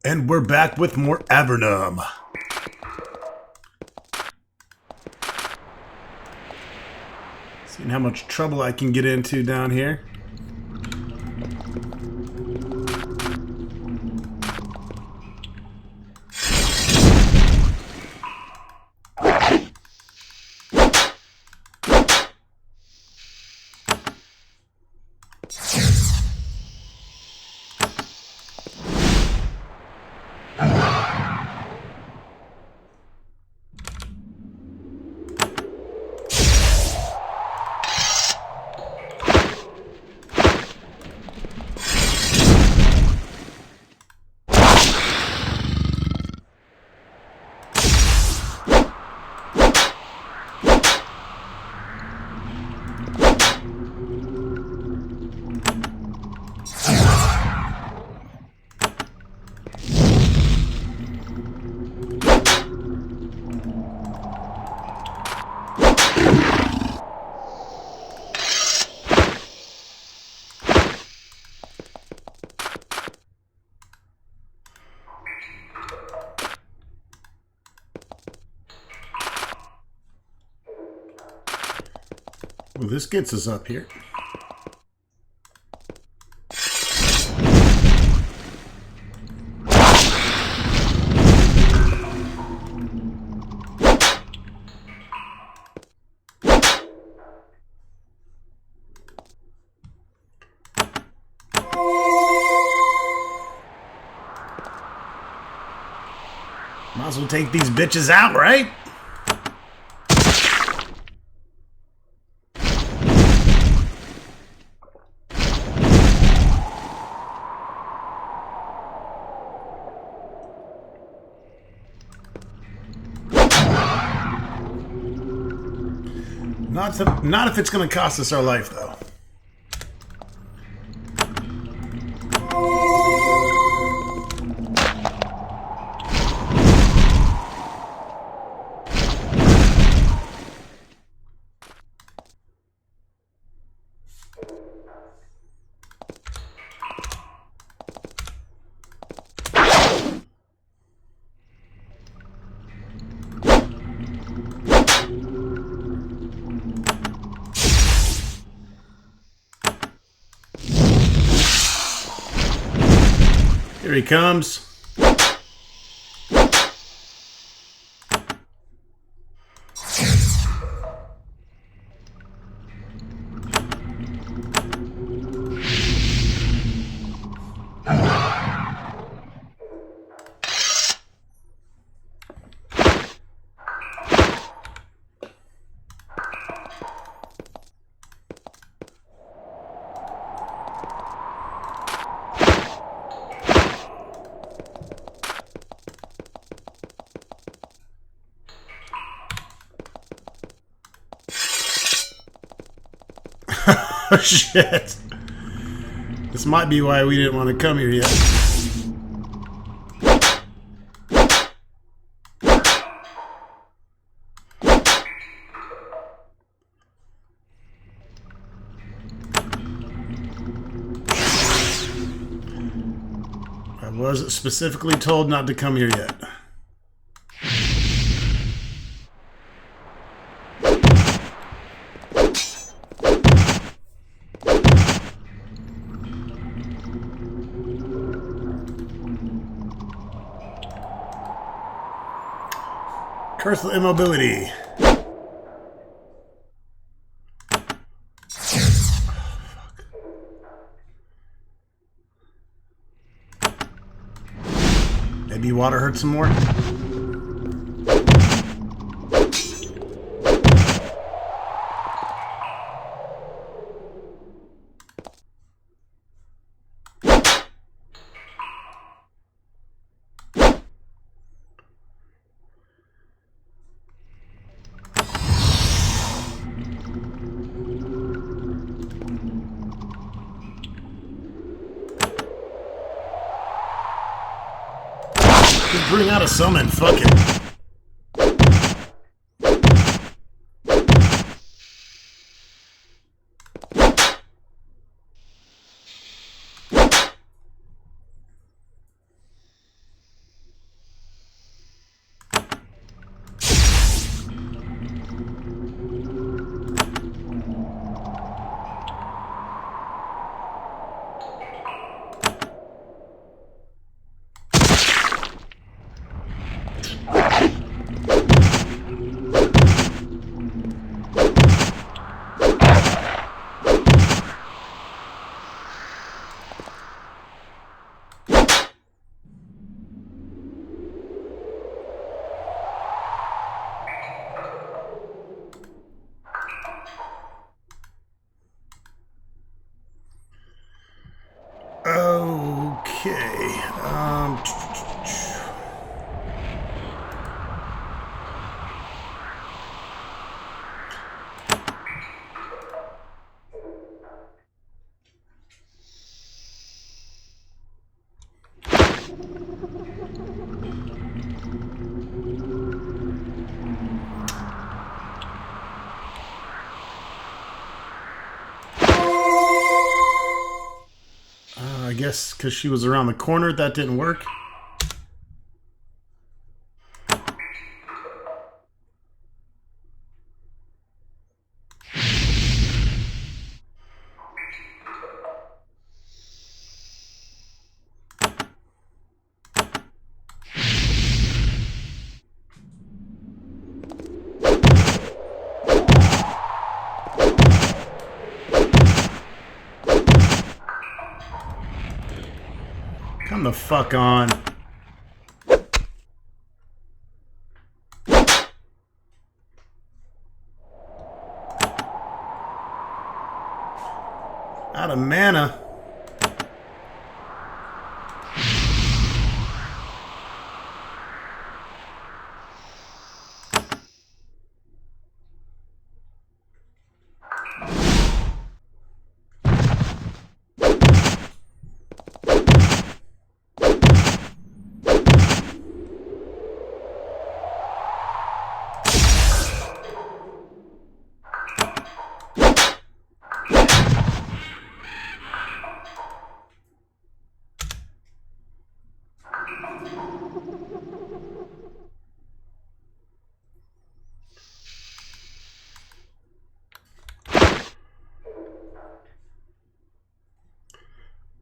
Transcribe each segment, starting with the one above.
And we're back with more Avernum. Seeing how much trouble I can get into down here. Well, this gets us up here. Might as well take these bitches out, right? Not if it's going to cost us our life, though. Here he comes. Oh, shit. This might be why we didn't want to come here yet. I was specifically told not to come here yet. Curse of immobility. Maybe water hurts some more. Just bring out a summon, fuck it. I guess because she was around the corner, that didn't work. Come the fuck on. Out of mana.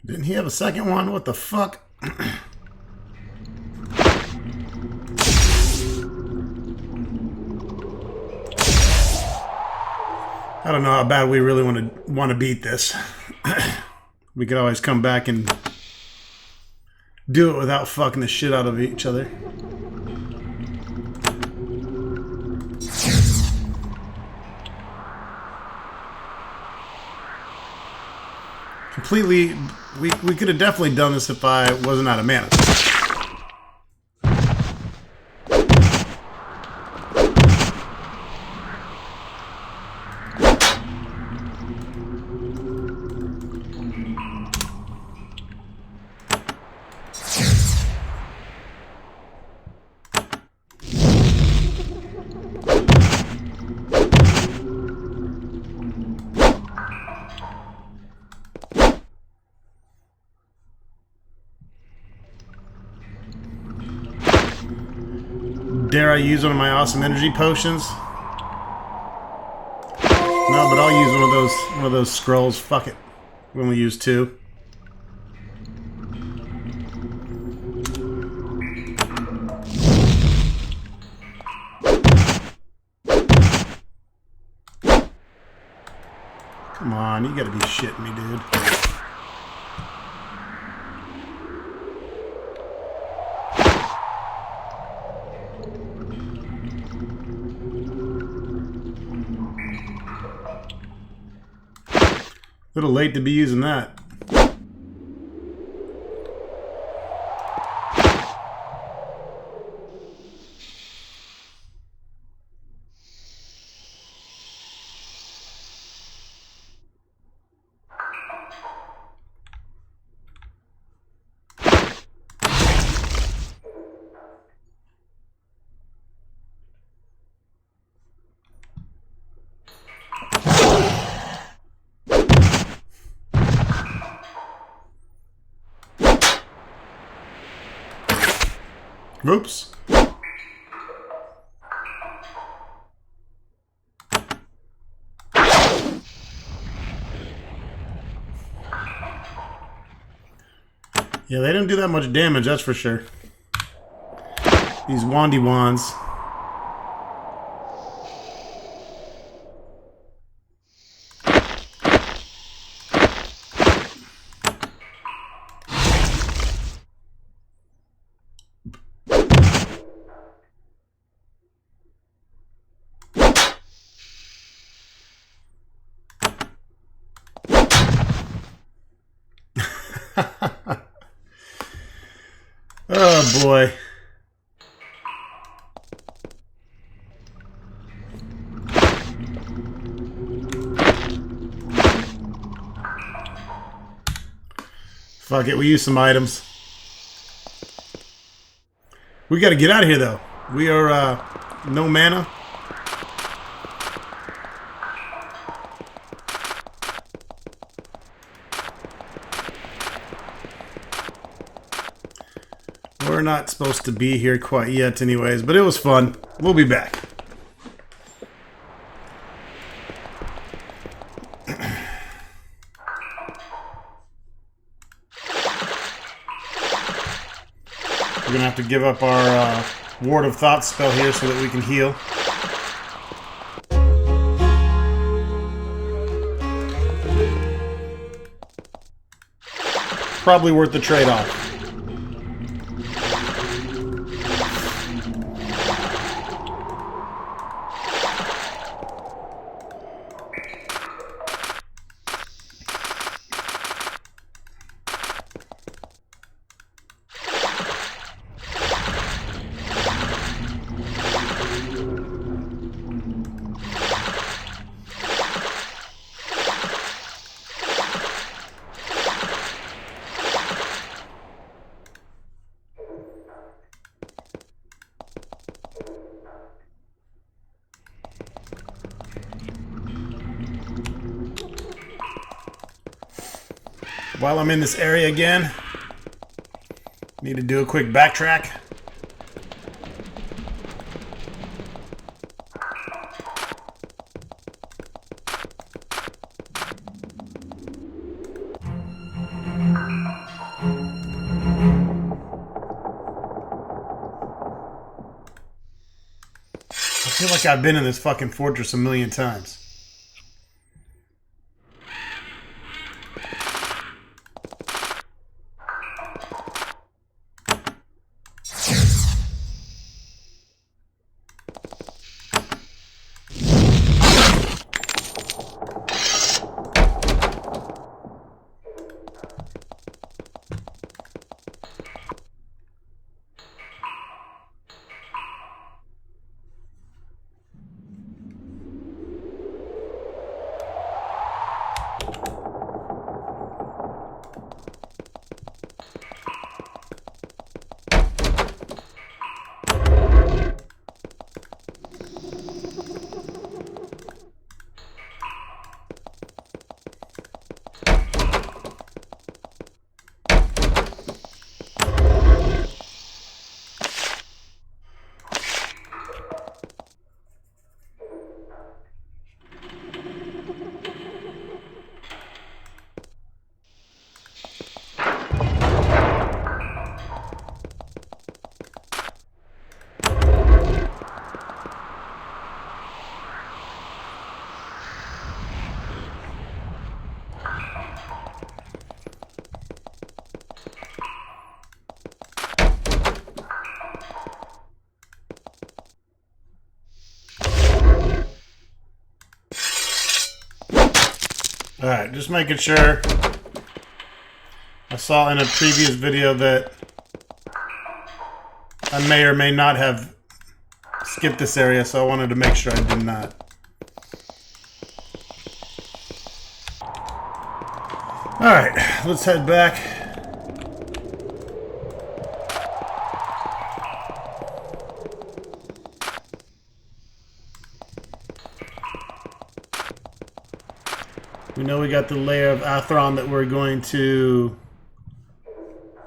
Didn't he have a second one? What the fuck? I don't know how bad we really want to beat this. We could always come back and do it without fucking the shit out of each other. Completely, we could have definitely done this if I wasn't out of mana. Dare I use one of my awesome energy potions? No, but I'll use one of those scrolls. Fuck it. We only use 2. Come on, you gotta be shitting me, dude. A little late to be using that. Oops. Yeah, they didn't do that much damage, that's for sure. These wandy wands. Oh boy. Fuck it, we use some items. We gotta get out of here though. We are no mana. We're not supposed to be here quite yet anyways, but it was fun. We'll be back. We're gonna have to give up our Ward of Thought spell here so that we can heal. Probably worth the trade-off. While I'm in this area again, need to do a quick backtrack. I feel like I've been in this fucking fortress a million times. Alright, just making sure. I saw in a previous video that I may or may not have skipped this area, so I wanted to make sure I did not. Alright, let's head back. We know we got the layer of Avernum that we're going to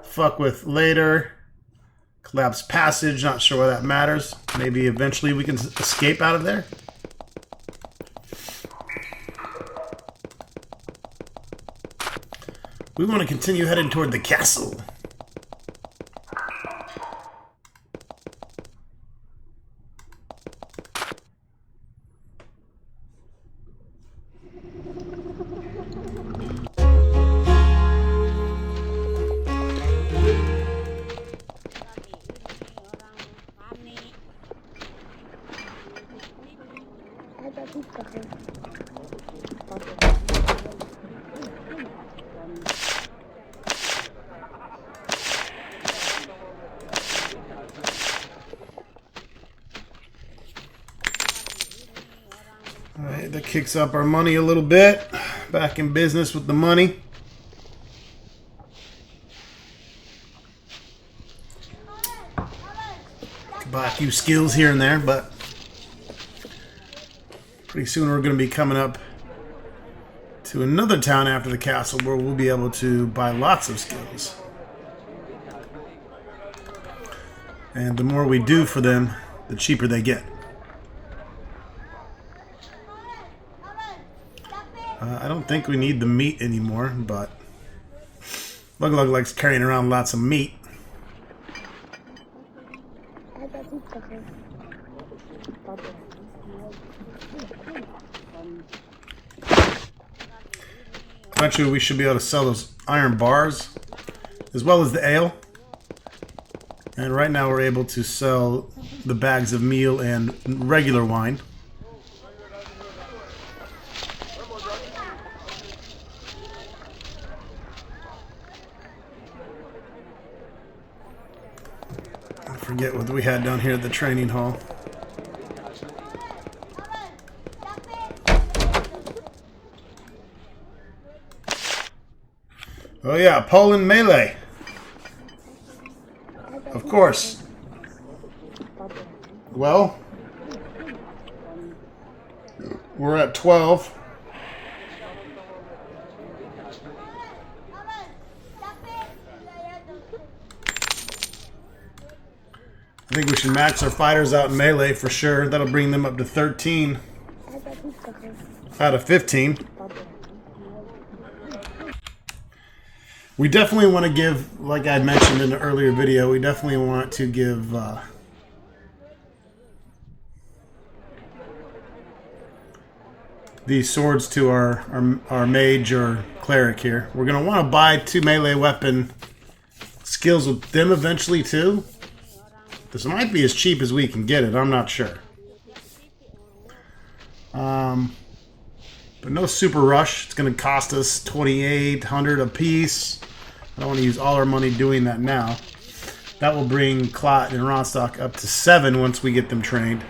fuck with later. Collapse passage, not sure why that matters. Maybe eventually we can escape out of there. We want to continue heading toward the castle. Alright, that kicks up our money a little bit. Back in business with the money. Could buy a few skills here and there, but pretty soon we're going to be coming up to another town after the castle where we'll be able to buy lots of skills. And the more we do for them, the cheaper they get. I don't think we need the meat anymore, but Lug Lug likes carrying around lots of meat. Eventually we should be able to sell those iron bars as well as the ale. And right now we're able to sell the bags of meal and regular wine. I forget what we had down here at the training hall. Oh yeah, Poland melee. Of course. Well, we're at 12. I think we should max our fighters out in melee for sure. That'll bring them up to 13 out of 15. We definitely want to give, like I mentioned in the earlier video, we definitely want to give these swords to our mage or cleric here. We're going to want to buy 2 melee weapon skills with them eventually too. This might be as cheap as we can get it, I'm not sure. But no super rush. It's going to cost us 2,800 a piece. I don't want to use all our money doing that now. That will bring Clot and Ronstock up to 7 once we get them trained.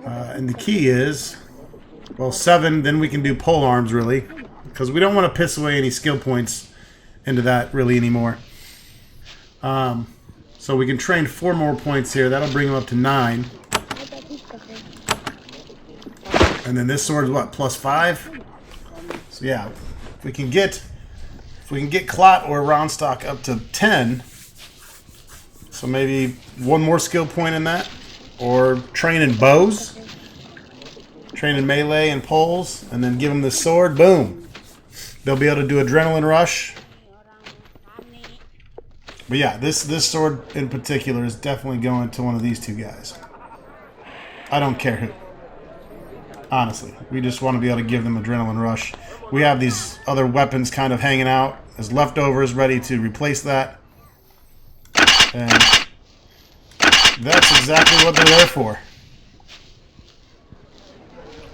And the key is, well, 7, then we can do pole arms really, because we don't want to piss away any skill points into that really anymore. So we can train 4 more points here. That'll bring them up to 9. And then this sword is what, +5? So yeah, if we can get Clot or Ronstock up to 10, so maybe 1 more skill point in that, or train in bows, train in melee and poles, and then give them the sword, boom. They'll be able to do Adrenaline Rush. But yeah, this sword in particular is definitely going to one of these 2 guys. I don't care who. Honestly, we just want to be able to give them Adrenaline Rush. We have these other weapons kind of hanging out as leftovers ready to replace that. And that's exactly what they're there for.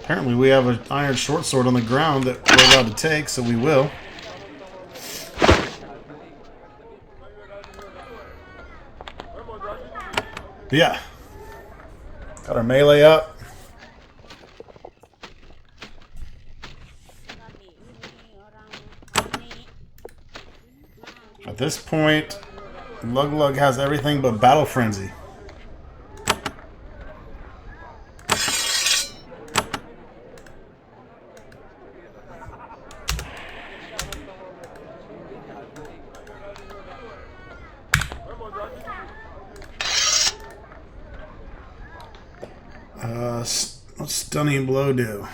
Apparently we have an iron short sword on the ground that we're allowed to take, so we will. But yeah. Got our melee up. At this point, Lug Lug has everything but Battle Frenzy. What's Stunning Blow do?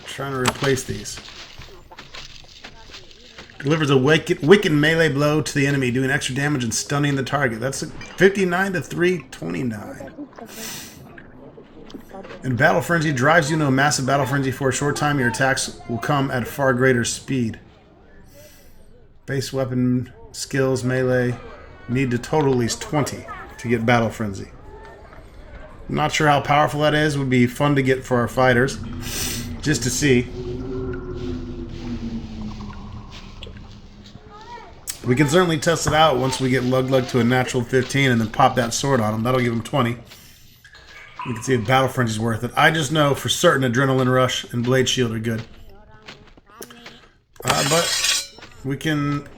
Trying to replace these. Delivers a wicked melee blow to the enemy, doing extra damage and stunning the target. That's 59 to 329. And Battle Frenzy drives you into a massive Battle Frenzy for a short time. Your attacks will come at far greater speed. Base weapon skills, melee. Need to total at least 20 to get Battle Frenzy. I'm not sure how powerful that is. Would be fun to get for our fighters. Just to see. We can certainly test it out once we get Lug to a natural 15 and then pop that sword on him. That'll give him 20. You can see if Battle Frenzy is worth it. I just know for certain Adrenaline Rush and Blade Shield are good. But we can...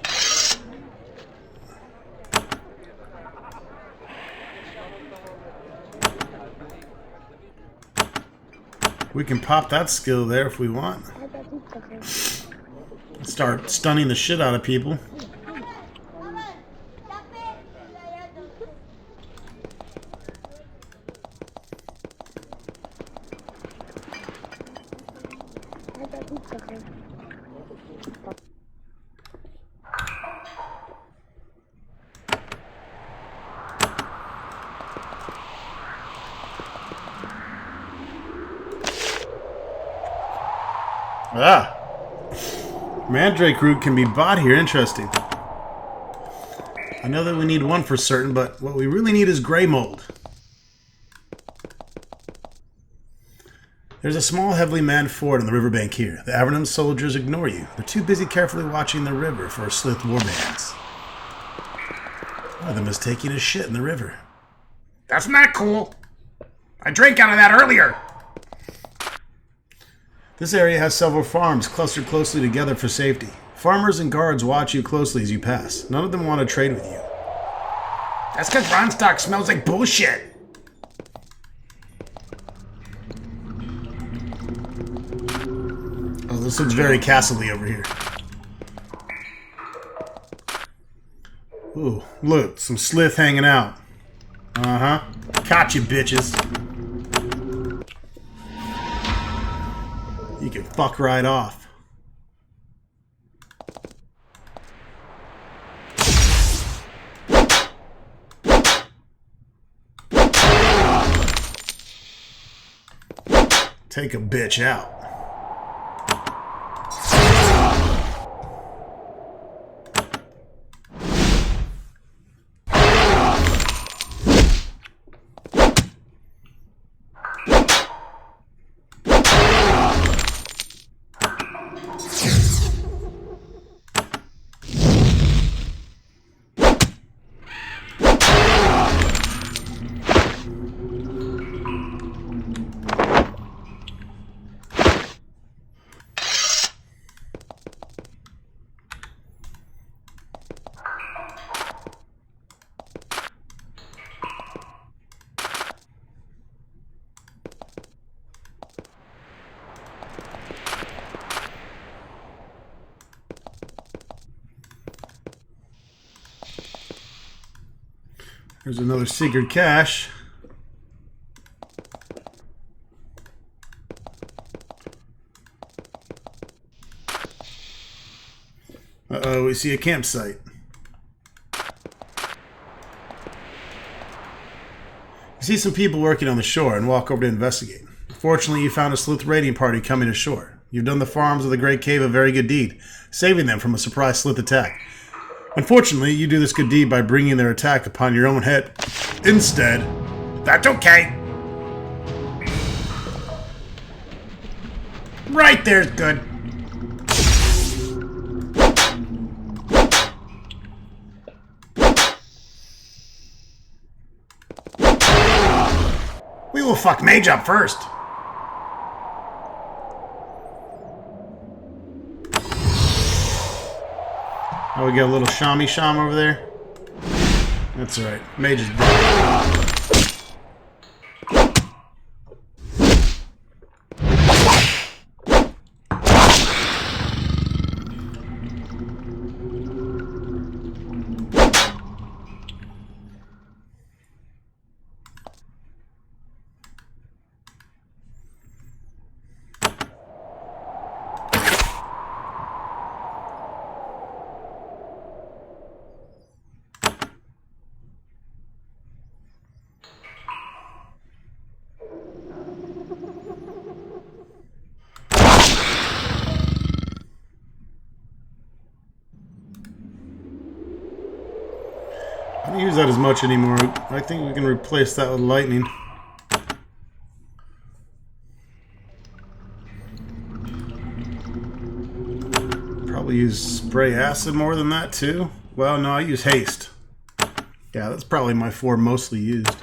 We can pop that skill there if we want. Start stunning the shit out of people. Ah! Mandrake root can be bought here. Interesting. I know that we need one for certain, but what we really need is gray mold. There's a small, heavily manned fort on the riverbank here. The Avernum soldiers ignore you. They're too busy carefully watching the river for Slith warbands. One of them is taking a shit in the river. That's not cool. I drank out of that earlier. This area has several farms clustered closely together for safety. Farmers and guards watch you closely as you pass. None of them want to trade with you. That's because Ronstock smells like bullshit. Oh, this looks very castle-y over here. Ooh, look, some Slith hanging out. Uh-huh. Caught you, bitches. You can fuck right off. Take a bitch out. There's another secret cache. Uh-oh, we see a campsite. You see some people working on the shore and walk over to investigate. Fortunately, you found a sleuth raiding party coming ashore. You've done the farms of the Great Cave a very good deed, saving them from a surprise sleuth attack. Unfortunately, you do this good deed by bringing their attack upon your own head. Instead, that's okay. Right there's good. We will fuck Mage up first. Oh, we got a little Shami Sham over there. That's alright. Mage is dead. I don't use that as much anymore. I think we can replace that with lightning. Probably use spray acid more than that too. Well, no, I use haste. Yeah, that's probably my 4 mostly used.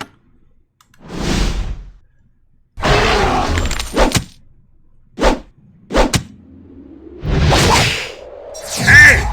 Hey!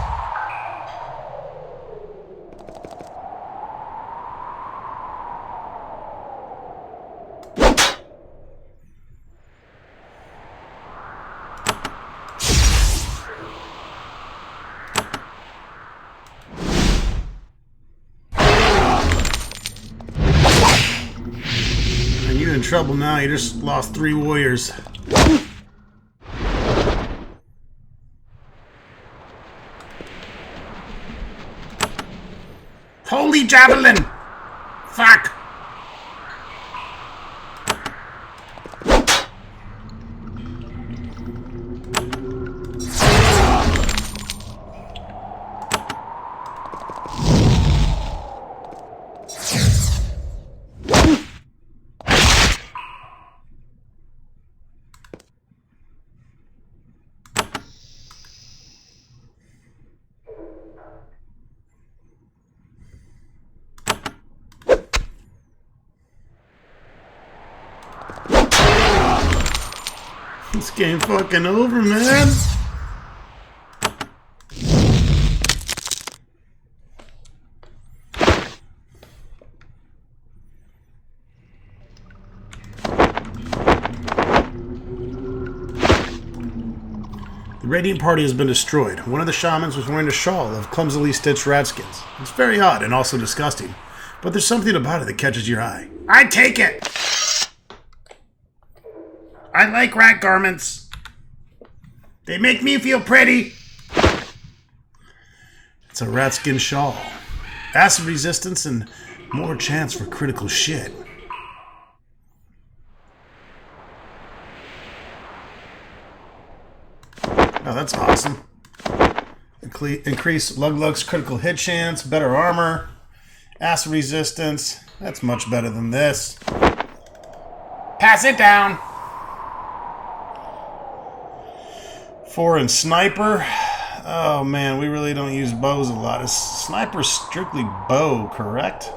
And you're in trouble now. You just lost 3 warriors. Holy javelin! Fuck! This game fucking over, man. The Radiant Party has been destroyed. One of the shamans was wearing a shawl of clumsily stitched rat skins. It's very odd and also disgusting, but there's something about it that catches your eye. I take it! I like rat garments. They make me feel pretty. It's a rat skin shawl. Acid resistance and more chance for critical shit. Oh, that's awesome. Increase Luglug's critical hit chance, better armor, acid resistance. That's much better than this. Pass it down. 4 in sniper. Oh man, we really don't use bows a lot. Is sniper strictly bow, correct?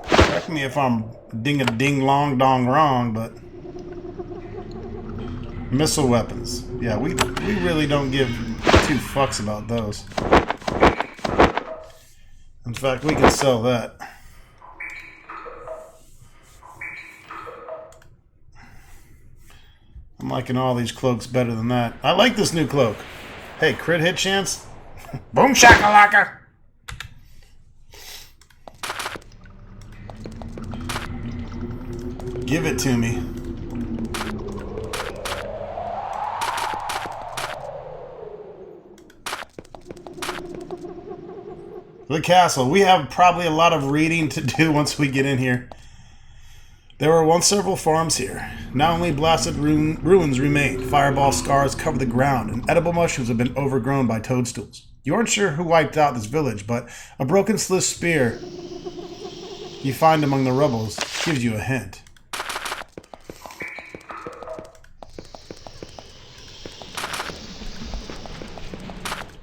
Correct me if I'm ding-a-ding-long-dong wrong, but... Missile weapons. Yeah, we really don't give 2 fucks about those. In fact, we can sell that. I'm liking all these cloaks better than that. I like this new cloak. Hey, crit hit chance? Boom shakalaka. Give it to me. The castle. We have probably a lot of reading to do once we get in here. There were once several farms here. Now only blasted ruins remain. Fireball scars cover the ground, and edible mushrooms have been overgrown by toadstools. You aren't sure who wiped out this village, but a broken Sliss spear you find among the rubbles gives you a hint.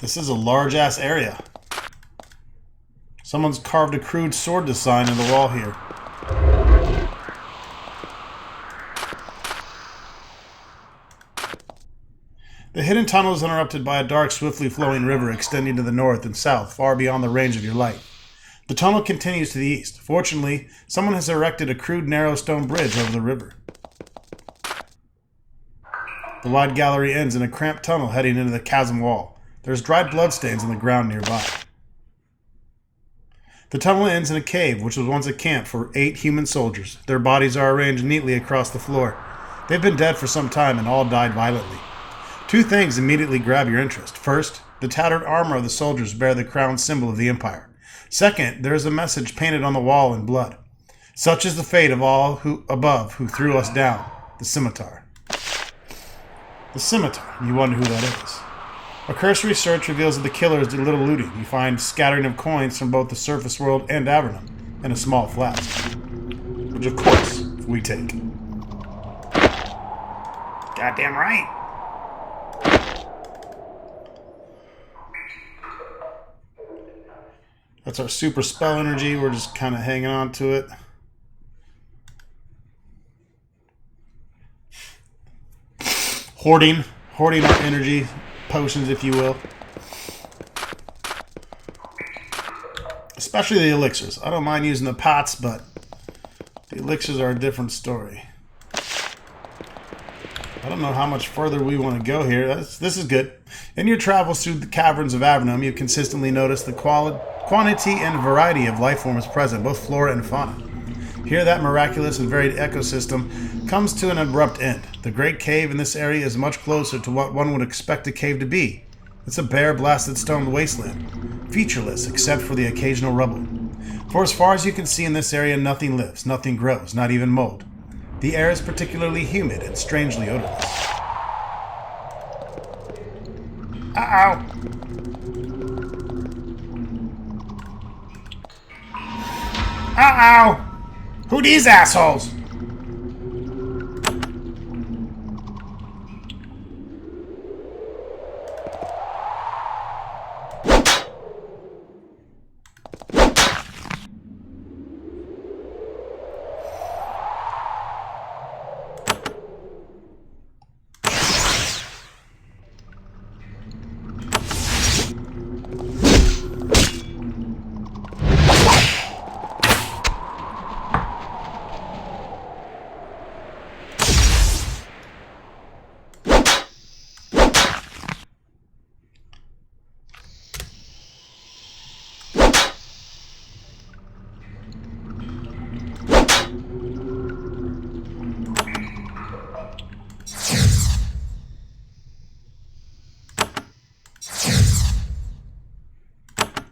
This is a large-ass area. Someone's carved a crude sword design in the wall here. The hidden tunnel is interrupted by a dark, swiftly flowing river extending to the north and south, far beyond the range of your light. The tunnel continues to the east. Fortunately, someone has erected a crude, narrow stone bridge over the river. The wide gallery ends in a cramped tunnel heading into the chasm wall. There's dried bloodstains on the ground nearby. The tunnel ends in a cave, which was once a camp for 8 human soldiers. Their bodies are arranged neatly across the floor. They've been dead for some time and all died violently. 2 things immediately grab your interest. First, the tattered armor of the soldiers bear the crown symbol of the Empire. Second, there is a message painted on the wall in blood. Such is the fate of all who threw us down. The scimitar. The scimitar. You wonder who that is. A cursory search reveals that the killers did little looting. You find scattering of coins from both the surface world and Avernum, and a small flask. Which, of course, we take. Goddamn right. That's our super spell energy. We're just kind of hanging on to it. Hoarding our energy potions, if you will. Especially the elixirs. I don't mind using the pots, but the elixirs are a different story. I don't know how much further we want to go here. This is good. In your travels through the caverns of Avernum, you consistently notice the quantity and variety of life forms present, both flora and fauna. Here, that miraculous and varied ecosystem comes to an abrupt end. The Great Cave in this area is much closer to what one would expect a cave to be. It's a bare, blasted stone wasteland, featureless except for the occasional rubble. For as far as you can see in this area, nothing lives, nothing grows, not even mold. The air is particularly humid and strangely odorless. Uh-oh! Uh-oh! Who these assholes?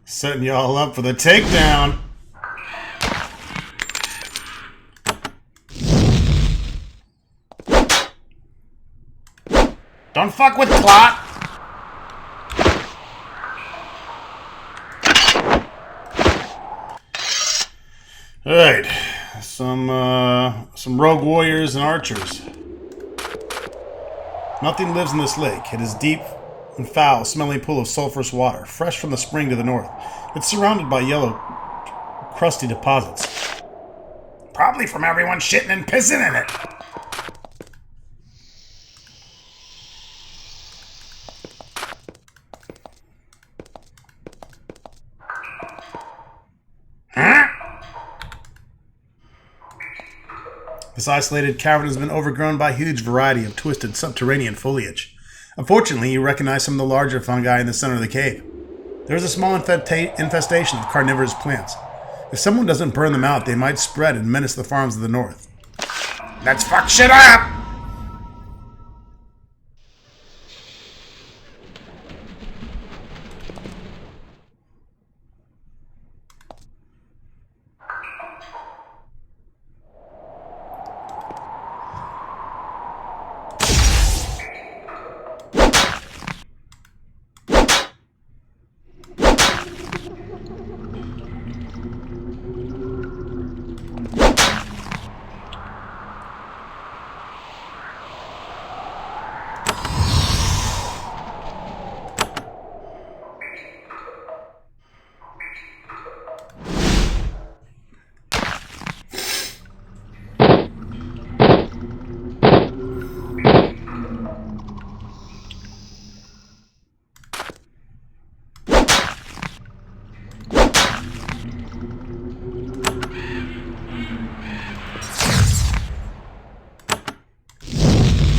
Setting y'all up for the takedown. Don't fuck with Clot! Alright. Some rogue warriors and archers. Nothing lives in this lake. It is deep and foul, smelling pool of sulphurous water, fresh from the spring to the north. It's surrounded by yellow, crusty deposits. Probably from everyone shitting and pissing in it. Huh? This isolated cavern has been overgrown by a huge variety of twisted subterranean foliage. Unfortunately, you recognize some of the larger fungi in the center of the cave. There is a small infestation of carnivorous plants. If someone doesn't burn them out, they might spread and menace the farms of the north. Let's fuck shit up!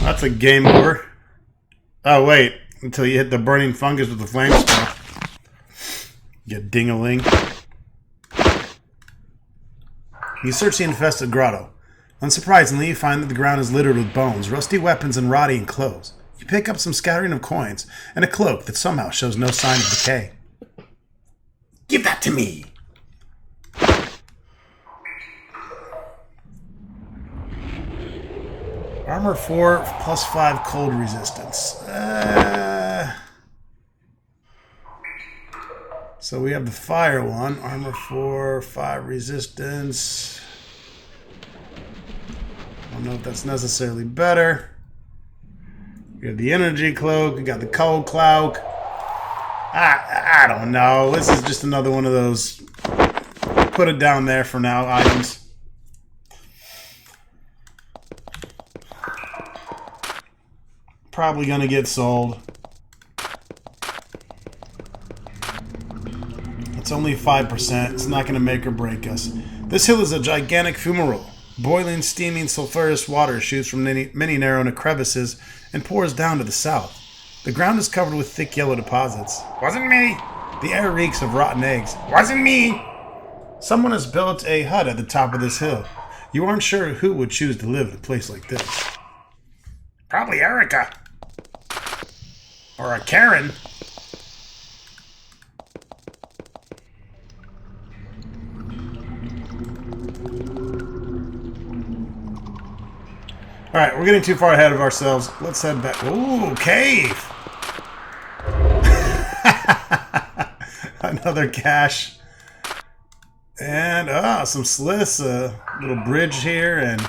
That's a game over. Oh, wait. Until you hit the burning fungus with the flame spell. You ding-a-ling. You search the infested grotto. Unsurprisingly, you find that the ground is littered with bones, rusty weapons, and rotting clothes. You pick up some scattering of coins and a cloak that somehow shows no sign of decay. Give that to me! Armor 4 plus 5 cold resistance. So we have the fire one. Armor 4, 5 resistance. I don't know if that's necessarily better. We have the energy cloak. We got the cold cloak. I don't know. This is just another one of those put it down there for now, items. Probably gonna get sold. It's only 5%. It's not gonna make or break us. This hill is a gigantic fumarole. Boiling, steaming, sulphurous water shoots from many narrow crevices and pours down to the south. The ground is covered with thick yellow deposits. Wasn't me. The air reeks of rotten eggs. Wasn't me. Someone has built a hut at the top of this hill. You aren't sure who would choose to live in a place like this. Probably Erica. Or a Karen. Alright, we're getting too far ahead of ourselves. Let's head back. Ooh, cave! Another cache. And, some sliths. A little bridge here. And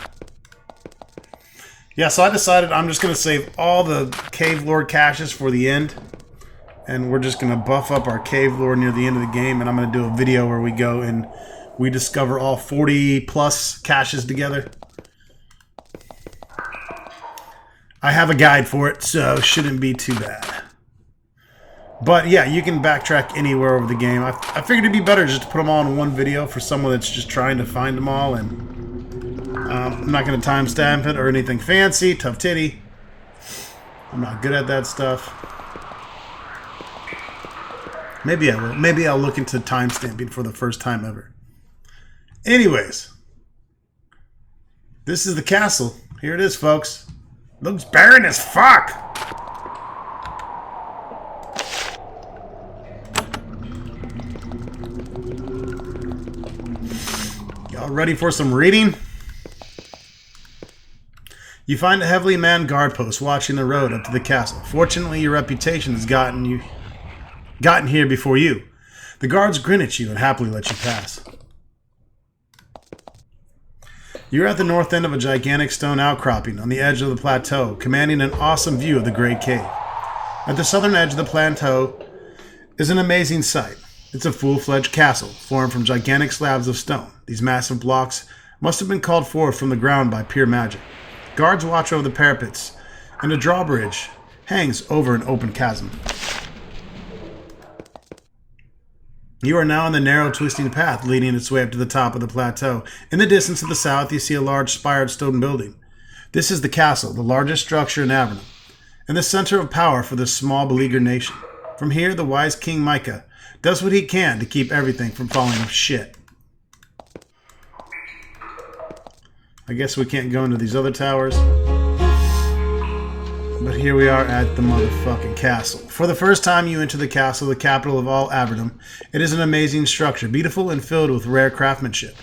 yeah, so I decided I'm just going to save all the Cave Lord caches for the end. And we're just going to buff up our Cave Lord near the end of the game. And I'm going to do a video where we go and we discover all 40 plus caches together. I have a guide for it, so shouldn't be too bad. But yeah, you can backtrack anywhere over the game. I figured it'd be better just to put them all in one video for someone that's just trying to find them all. And I'm not going to timestamp it or anything fancy. Tough titty. I'm not good at that stuff. Maybe I will. Maybe I'll look into timestamping for the first time ever. Anyways. This is the castle. Here it is, folks. Looks barren as fuck. Y'all ready for some reading? You find a heavily manned guard post watching the road up to the castle. Fortunately, your reputation has gotten here before you. The guards grin at you and happily let you pass. You're at the north end of a gigantic stone outcropping on the edge of the plateau, commanding an awesome view of the Great Cave. At the southern edge of the plateau is an amazing sight. It's a full-fledged castle, formed from gigantic slabs of stone. These massive blocks must have been called forth from the ground by pure magic. Guards watch over the parapets, and a drawbridge hangs over an open chasm. You are now on the narrow, twisting path leading its way up to the top of the plateau. In the distance to the south, you see a large spired stone building. This is the castle, the largest structure in Avernum, and the center of power for this small, beleaguered nation. From here, the wise King Micah does what he can to keep everything from falling to shit. I guess we can't go into these other towers. But here we are at the motherfucking castle. For the first time you enter the castle, the capital of all Avernum. It is an amazing structure, beautiful and filled with rare craftsmanship.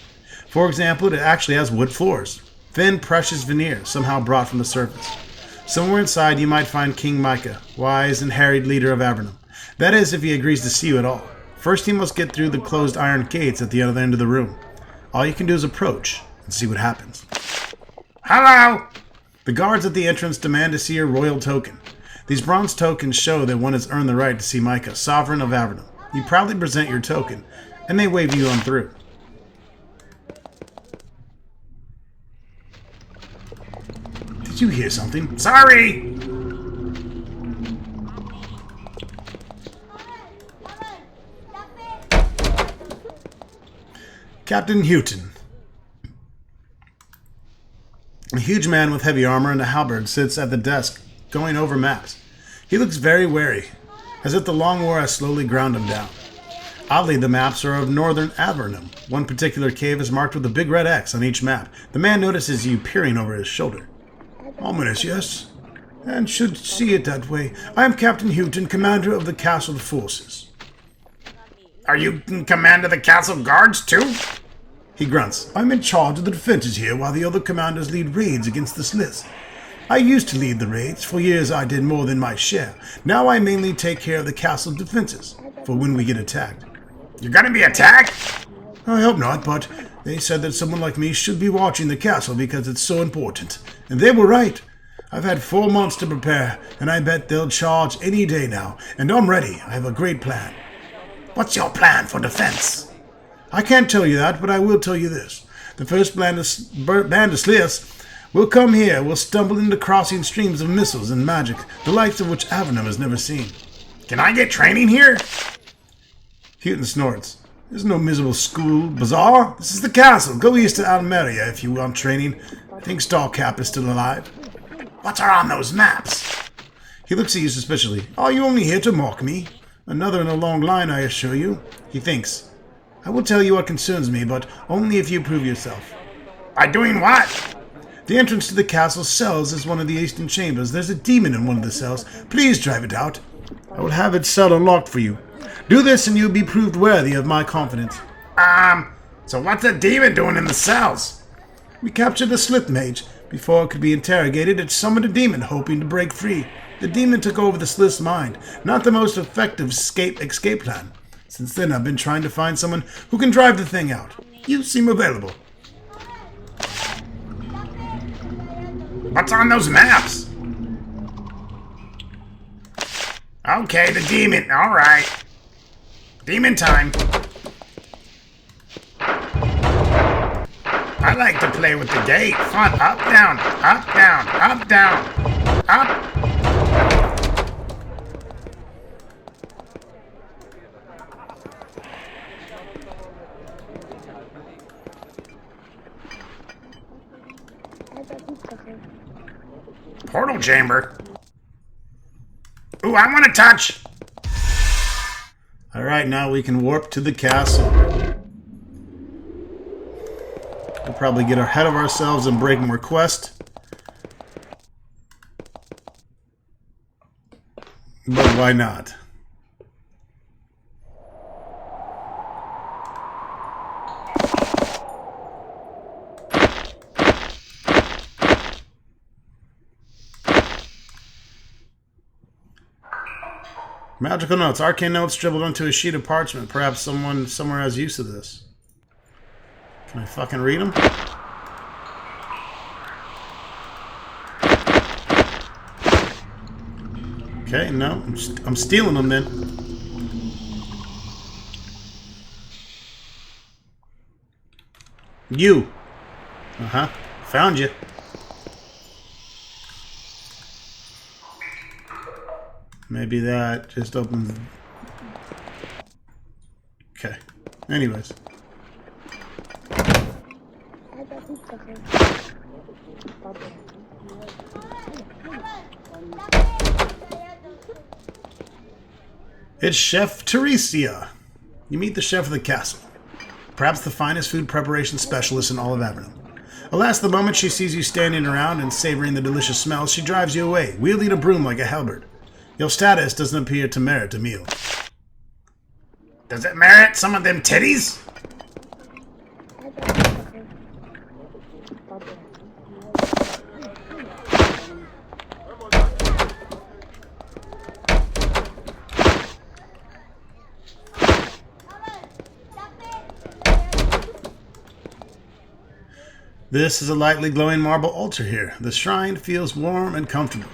For example, it actually has wood floors. Thin, precious veneer, somehow brought from the surface. Somewhere inside you might find King Micah, wise and harried leader of Avernum. That is, if he agrees to see you at all. First he must get through the closed iron gates at the other end of the room. All you can do is approach and see what happens. Hello! The guards at the entrance demand to see your royal token. These bronze tokens show that one has earned the right to see Micah, sovereign of Avernum. You proudly present your token, and they wave you on through. Did you hear something? Sorry! Captain Houghton. A huge man with heavy armor and a halberd sits at the desk, going over maps. He looks very wary, as if the long war has slowly ground him down. Oddly, the maps are of northern Avernum. One particular cave is marked with a big red X on each map. The man notices you peering over his shoulder. Ominous, yes? And should see it that way. I am Captain Houghton, commander of the castle forces. Are you in command of the castle guards, too? He grunts. I'm in charge of the defenses here while the other commanders lead raids against the Sliths. I used to lead the raids. For years I did more than my share. Now I mainly take care of the castle defenses for when we get attacked. You're gonna be attacked? I hope not, but they said that someone like me should be watching the castle because it's so important. And they were right. I've had 4 months to prepare, and I bet they'll charge any day now. And I'm ready. I have a great plan. What's your plan for defense? I can't tell you that, but I will tell you this. The first band of slayers will come here, will stumble into crossing streams of missiles and magic, the likes of which Avernum has never seen. Can I get training here? Houghton snorts. There's no miserable school, bazaar. This is the castle. Go east to Almeria if you want training. I think Starcap is still alive. What's on those maps? He looks at you suspiciously. Are you only here to mock me? Another in a long line, I assure you. He thinks. I will tell you what concerns me, but only if you prove yourself. By doing what? The entrance to the castle cells is one of the eastern chambers. There's a demon in one of the cells. Please drive it out. I will have its cell unlocked for you. Do this and you'll be proved worthy of my confidence. So what's the demon doing in the cells? We captured the Slith Mage. Before it could be interrogated, it summoned a demon, hoping to break free. The demon took over the Slith's mind. Not the most effective escape plan. Since then, I've been trying to find someone who can drive the thing out. You seem available. What's on those maps? Okay, the demon. All right. Demon time. I like to play with the gate. Fun. Up, down, up, down, up, down, up. Portal chamber. Ooh, I want to touch. Alright, now we can warp to the castle. We'll probably get ahead of ourselves and break more quest. But why not? Magical notes. Arcane notes dribbled onto a sheet of parchment. Perhaps someone somewhere has use of this. Can I fucking read them? Okay, no. I'm stealing them then. You. Uh-huh. Found you. Maybe that just opens... Okay. Anyways. It's Chef Teresia. You meet the chef of the castle. Perhaps the finest food preparation specialist in all of Avernum. Alas, the moment she sees you standing around and savoring the delicious smells, she drives you away, wielding a broom like a halberd. Your status doesn't appear to merit a meal. Does it merit some of them titties? This is a lightly glowing marble altar here. The shrine feels warm and comfortable.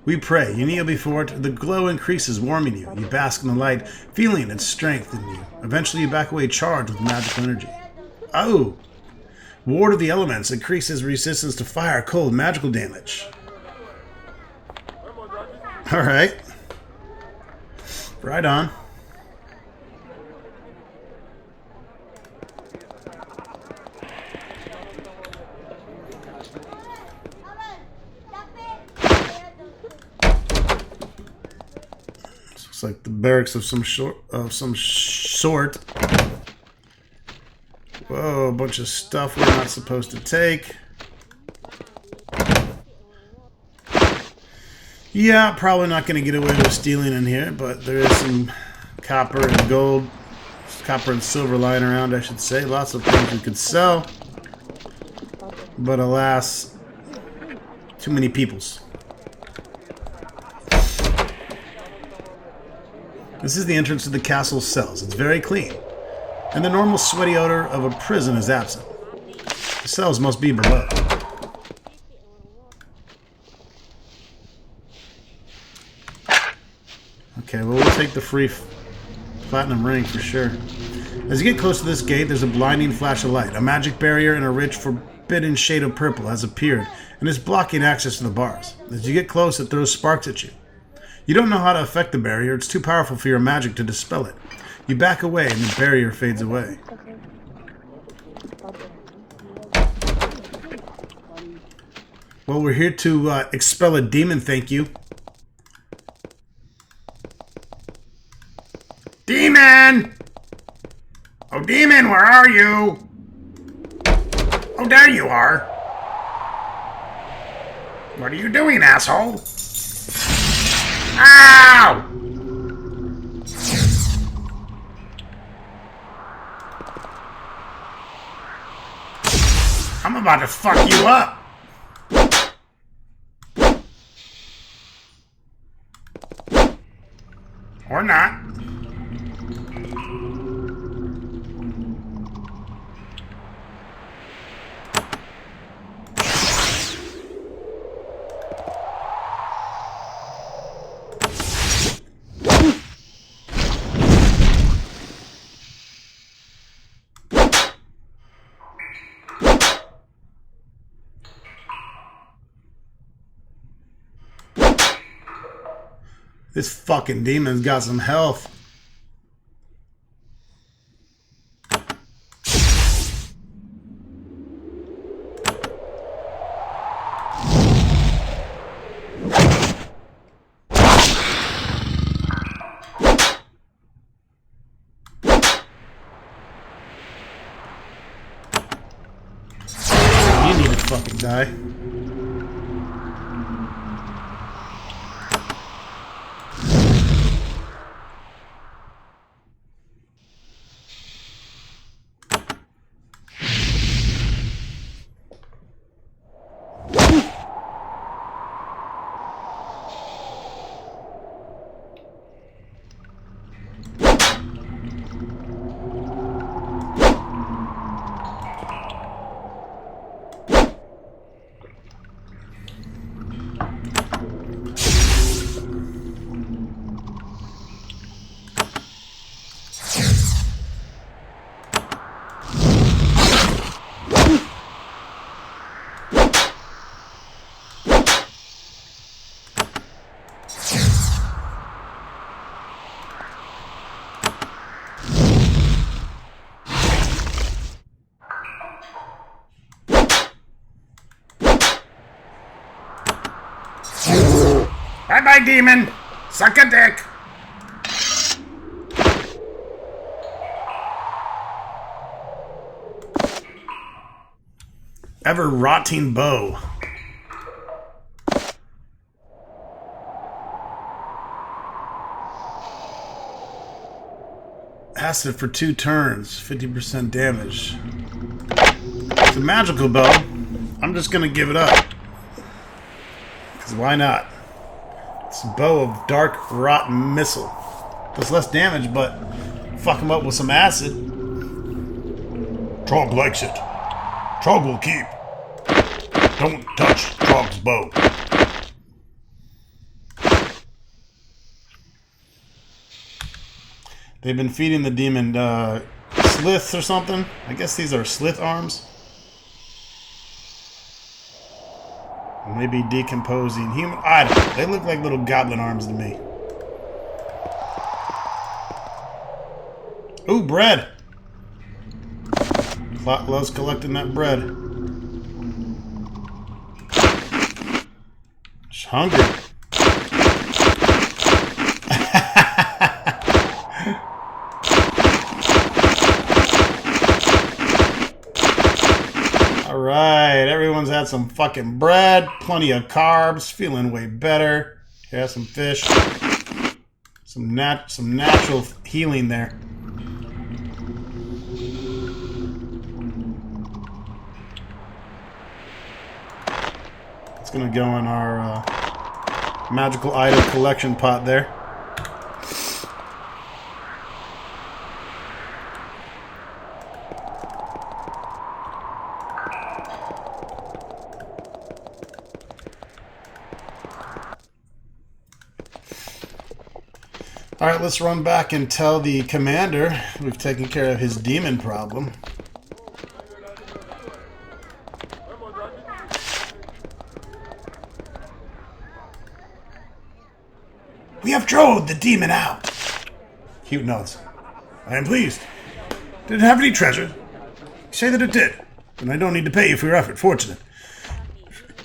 We pray. You kneel before it. The glow increases, warming you. You bask in the light, feeling its strength in you. Eventually, you back away charged with magical energy. Oh! Ward of the Elements increases resistance to fire, cold, magical damage. Alright. Right on. Looks like the barracks of some sort. Whoa, a bunch of stuff we're not supposed to take. Yeah, probably not going to get away with stealing in here, but there is some copper and gold, copper and silver lying around, I should say. Lots of things we could sell. But alas, too many peoples. This is the entrance to the castle cells. It's very clean, and the normal sweaty odor of a prison is absent. The cells must be below. Okay, well, we'll take the free platinum ring for sure. As you get close to this gate, there's a blinding flash of light. A magic barrier in a rich, forbidden shade of purple has appeared and is blocking access to the bars. As you get close, it throws sparks at you. You don't know how to affect the barrier. It's too powerful for your magic to dispel it. You back away and the barrier fades away. Well, we're here to expel a demon, thank you. Demon! Oh, demon, where are you? Oh, there you are. What are you doing, asshole? Ow! I'm about to fuck you up. Or not. This fucking demon's got some health. You need to fucking die. Bye-bye, demon. Suck a dick. Ever-rotting bow. Acid for 2 turns, 50% damage. It's a magical bow. I'm just gonna give it up. Because why not? It's a bow of dark rot missile. Does less damage, but fuck him up with some acid. Trog likes it. Trog will keep. Don't touch Trog's bow. They've been feeding the demon sliths or something. I guess these are slith arms. Maybe decomposing human. I don't know. They look like little goblin arms to me. Ooh, bread. Clot loves collecting that bread. Just hungry. Alright, everyone's had some fucking bread, plenty of carbs, feeling way better. Yeah, some fish. Some natural healing there. It's gonna go in our magical item collection pot there. Alright, let's run back and tell the commander we've taken care of his demon problem. We have drove the demon out. Cute nods. I am pleased. Did it have any treasure? You say that it did, and I don't need to pay you for your effort. Fortunate.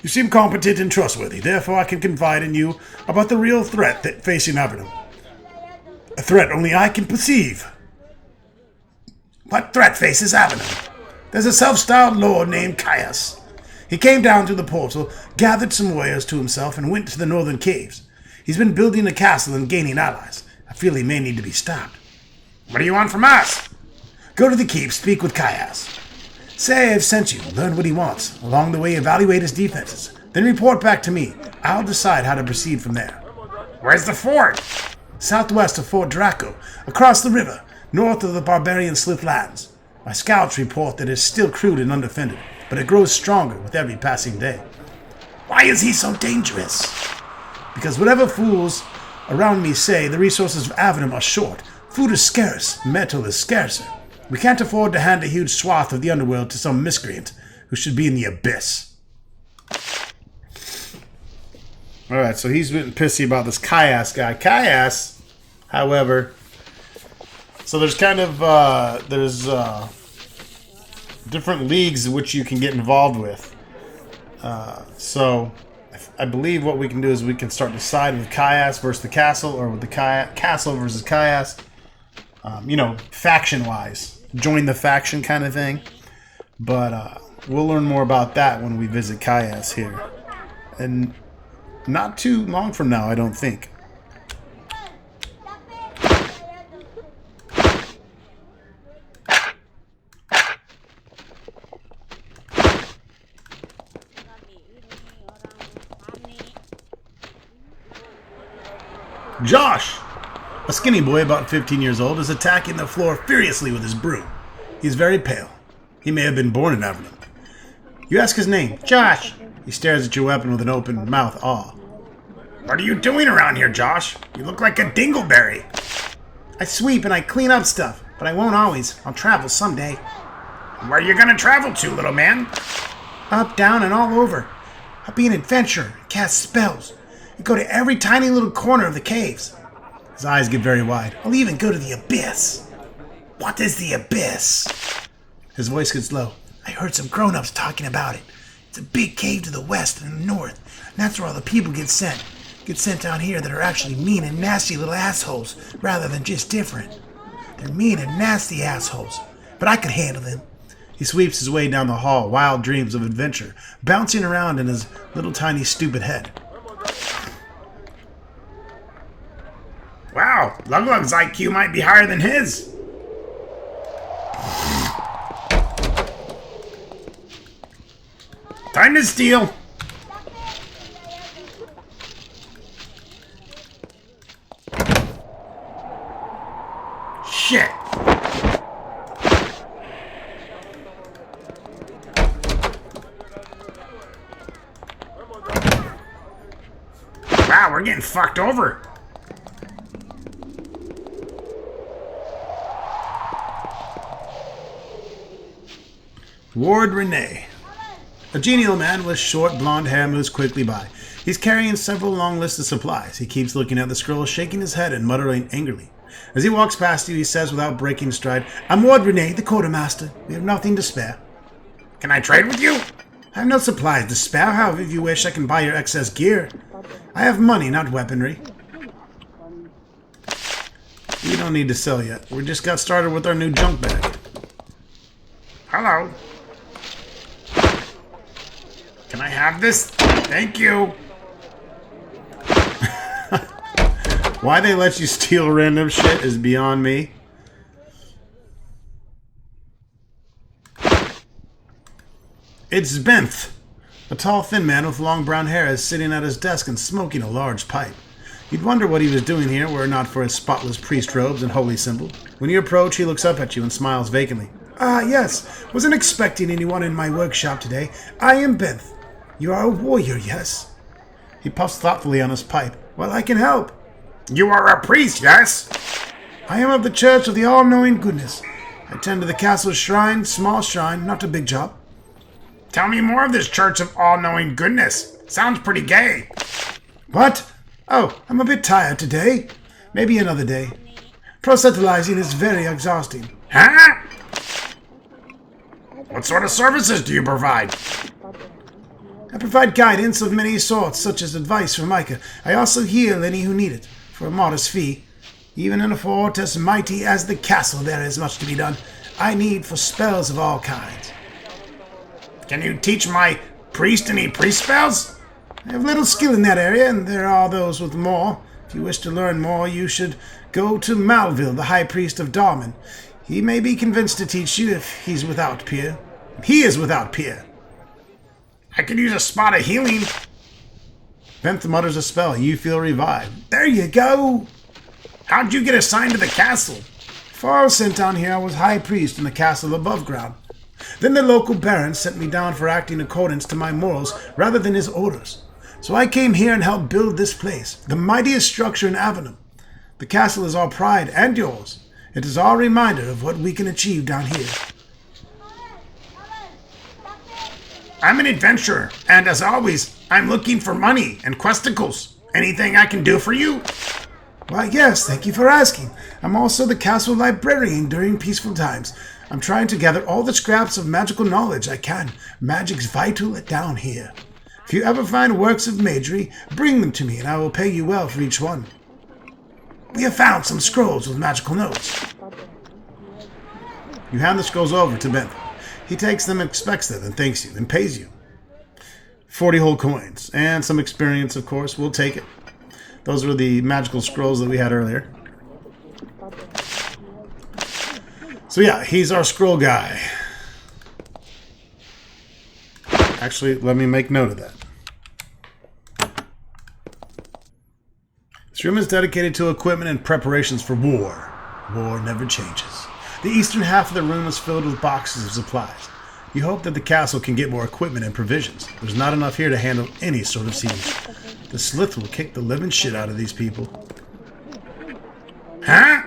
You seem competent and trustworthy, therefore I can confide in you about the real threat that facing Avernum. A threat only I can perceive. What threat faces Avernum? There's a self-styled lord named Caius. He came down through the portal, gathered some warriors to himself, and went to the northern caves. He's been building a castle and gaining allies. I feel he may need to be stopped. What do you want from us? Go to the keep, speak with Caius. Say I've sent you, learn what he wants. Along the way, evaluate his defenses. Then report back to me. I'll decide how to proceed from there. Where's the fort? Southwest of Fort Draco, across the river, north of the barbarian Slith lands. My scouts report that it's still crude and undefended, but it grows stronger with every passing day. Why is he so dangerous? Because whatever fools around me say, the resources of Avernum are short. Food is scarce, metal is scarcer. We can't afford to hand a huge swath of the underworld to some miscreant who should be in the abyss. Alright, so he's been pissy about this Caius guy. Caius, however, so there's kind of, different leagues which you can get involved with. So I believe what we can do is we can start to side with Caius versus the castle, or with the castle versus Caius. Faction-wise. Join the faction kind of thing. But we'll learn more about that when we visit Caius here. And not too long from now, I don't think. Josh! A skinny boy about 15 years old is attacking the floor furiously with his broom. He is very pale. He may have been born in Avernum. You ask his name. Josh! He stares at your weapon with an open mouth awe. What are you doing around here, Josh? You look like a dingleberry. I sweep and I clean up stuff, but I won't always. I'll travel someday. Where are you gonna travel to, little man? Up, down, and all over. I'll be an adventurer and cast spells. And go to every tiny little corner of the caves. His eyes get very wide. I'll even go to the abyss. What is the abyss? His voice gets low. I heard some grown-ups talking about it. It's a big cave to the west and the north. And that's where all the people get sent. Get sent down here that are actually mean and nasty little assholes, rather than just different. They're mean and nasty assholes. But I could handle them. He sweeps his way down the hall, wild dreams of adventure, bouncing around in his little tiny stupid head. Wow, Luglug's IQ might be higher than his. Time to steal. Shit. Wow, we're getting fucked over. Ward Renee. A genial man with short blonde hair moves quickly by. He's carrying several long lists of supplies. He keeps looking at the scroll, shaking his head and muttering angrily. As he walks past you, he says without breaking stride, I'm Ward Renee, the quartermaster. We have nothing to spare. Can I trade with you? I have no supplies to spare. However, if you wish, I can buy your excess gear. I have money, not weaponry. We don't need to sell yet. We just got started with our new junk bag. Hello. Can I have this? Thank you. Why they let you steal random shit is beyond me. It's Benth. A tall, thin man with long brown hair is sitting at his desk and smoking a large pipe. You'd wonder what he was doing here were it not for his spotless priest robes and holy symbol. When you approach, he looks up at you and smiles vacantly. Ah, yes. Wasn't expecting anyone in my workshop today. I am Benth. You are a warrior, yes? He puffs thoughtfully on his pipe. Well, I can help. You are a priest, yes? I am of the Church of the All-Knowing Goodness. I tend to the castle's shrine, small shrine, not a big job. Tell me more of this Church of All-Knowing Goodness. Sounds pretty gay. What? Oh, I'm a bit tired today. Maybe another day. Proselytizing is very exhausting. Huh? What sort of services do you provide? I provide guidance of many sorts, such as advice for Micah. I also heal any who need it, for a modest fee. Even in a fort as mighty as the castle, there is much to be done. I need for spells of all kinds. Can you teach my priest any priest spells? I have little skill in that area, and there are those with more. If you wish to learn more, you should go to Malville, the high priest of Darman. He may be convinced to teach you if he's without peer. He is without peer. I could use a spot of healing. Venth mutters a spell. You feel revived. There you go. How'd you get assigned to the castle? Before I was sent down here, I was high priest in the castle above ground. Then the local baron sent me down for acting in accordance to my morals rather than his orders. So I came here and helped build this place, the mightiest structure in Avernum. The castle is our pride and yours. It is our reminder of what we can achieve down here. I'm an adventurer, and as always, I'm looking for money and questicles. Anything I can do for you? Why, yes, thank you for asking. I'm also the castle librarian during peaceful times. I'm trying to gather all the scraps of magical knowledge I can. Magic's vital down here. If you ever find works of magery, bring them to me and I will pay you well for each one. We have found some scrolls with magical notes. You hand the scrolls over to Ben. He takes them, expects them, and thanks you, and pays you. 40 whole coins, and some experience, of course. We'll take it. Those were the magical scrolls that we had earlier. So yeah, he's our scroll guy. Actually, let me make note of that. This room is dedicated to equipment and preparations for war. War never changes. The eastern half of the room is filled with boxes of supplies. You hope that the castle can get more equipment and provisions. There's not enough here to handle any sort of siege. The Slith will kick the living shit out of these people. Huh?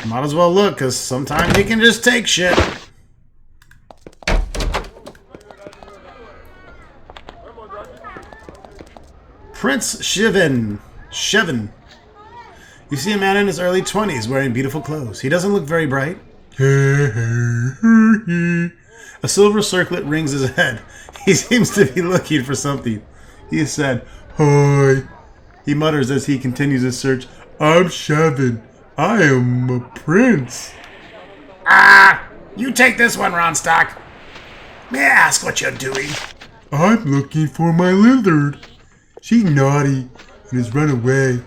Might as well look, because sometimes you can just take shit. Prince Shevin. You see a man in his early 20s wearing beautiful clothes. He doesn't look very bright. A silver circlet rings his head. He seems to be looking for something. He said, "Hi." He mutters as he continues his search. "I'm Shevin. I am a prince." You take this one, Ronstock. May I ask what you're doing? I'm looking for my lizard. She's naughty and has run away.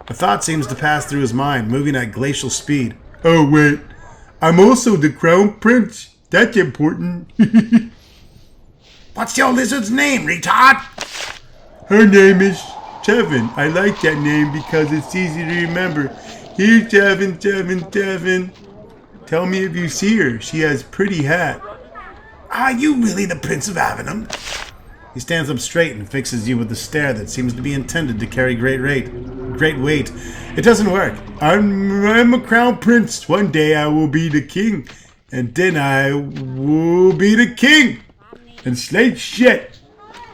A thought seems to pass through his mind, moving at glacial speed. Oh, wait. I'm also the crown prince. That's important. What's your lizard's name, retard? Her name is Chevin. I like that name because it's easy to remember. Here, Chevin. Tell me if you see her. She has a pretty hat. Are you really the Prince of Avernum? He stands up straight and fixes you with a stare that seems to be intended to carry great weight. It doesn't work. I'm a crown prince. One day I will be the king. And then I will be the king. And slay shit.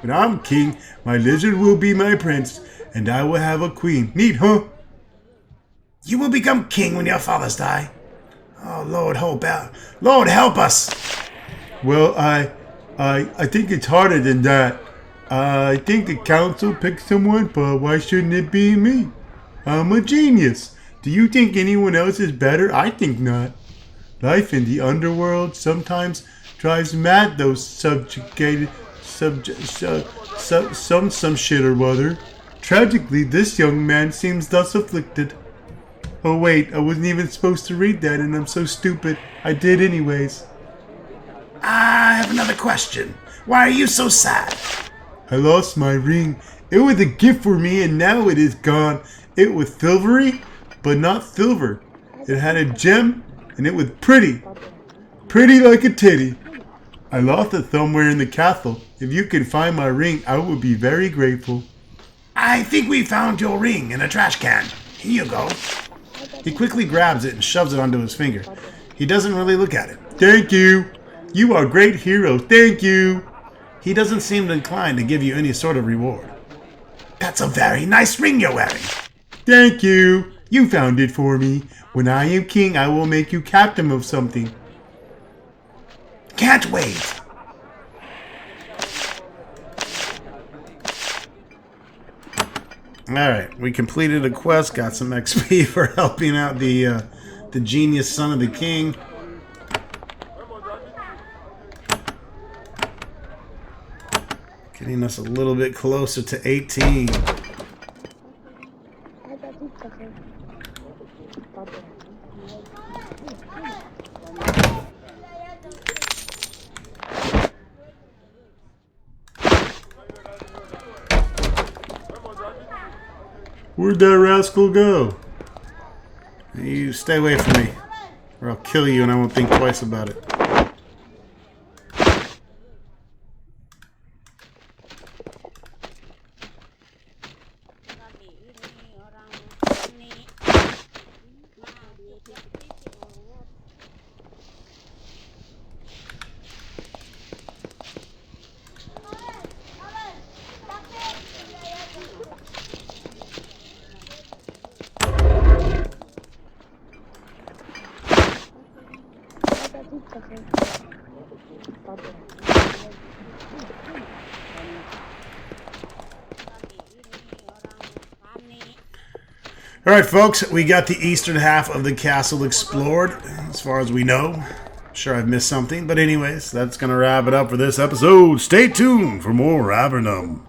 When I'm king, my lizard will be my prince. And I will have a queen. Neat, huh? You will become king when your fathers die. Oh, Lord, Lord, help us. Well, I think it's harder than that. I think the council picked someone, but why shouldn't it be me? I'm a genius. Do you think anyone else is better? I think not. Life in the underworld sometimes drives mad those some shit or other. Tragically, this young man seems thus afflicted. Oh wait, I wasn't even supposed to read that and I'm so stupid. I did anyways. I have another question. Why are you so sad? I lost my ring. It was a gift for me and now it is gone. It was silvery, but not silver. It had a gem and it was pretty. Pretty like a titty. I lost it somewhere in the castle. If you can find my ring, I will be very grateful. I think we found your ring in a trash can. Here you go. He quickly grabs it and shoves it onto his finger. He doesn't really look at it. Thank you. You are a great hero. Thank you. He doesn't seem inclined to give you any sort of reward. That's a very nice ring you're wearing. Thank you. You found it for me. When I am king, I will make you captain of something. Can't wait. Alright, we completed a quest, got some XP for helping out the genius son of the king. Getting us a little bit closer to 18. Where'd that rascal go? You stay away from me, or I'll kill you and I won't think twice about it. Alright folks, we got the eastern half of the castle explored, as far as we know. Sure I've missed something, but anyways, that's going to wrap it up for this episode. Stay tuned for more Avernum.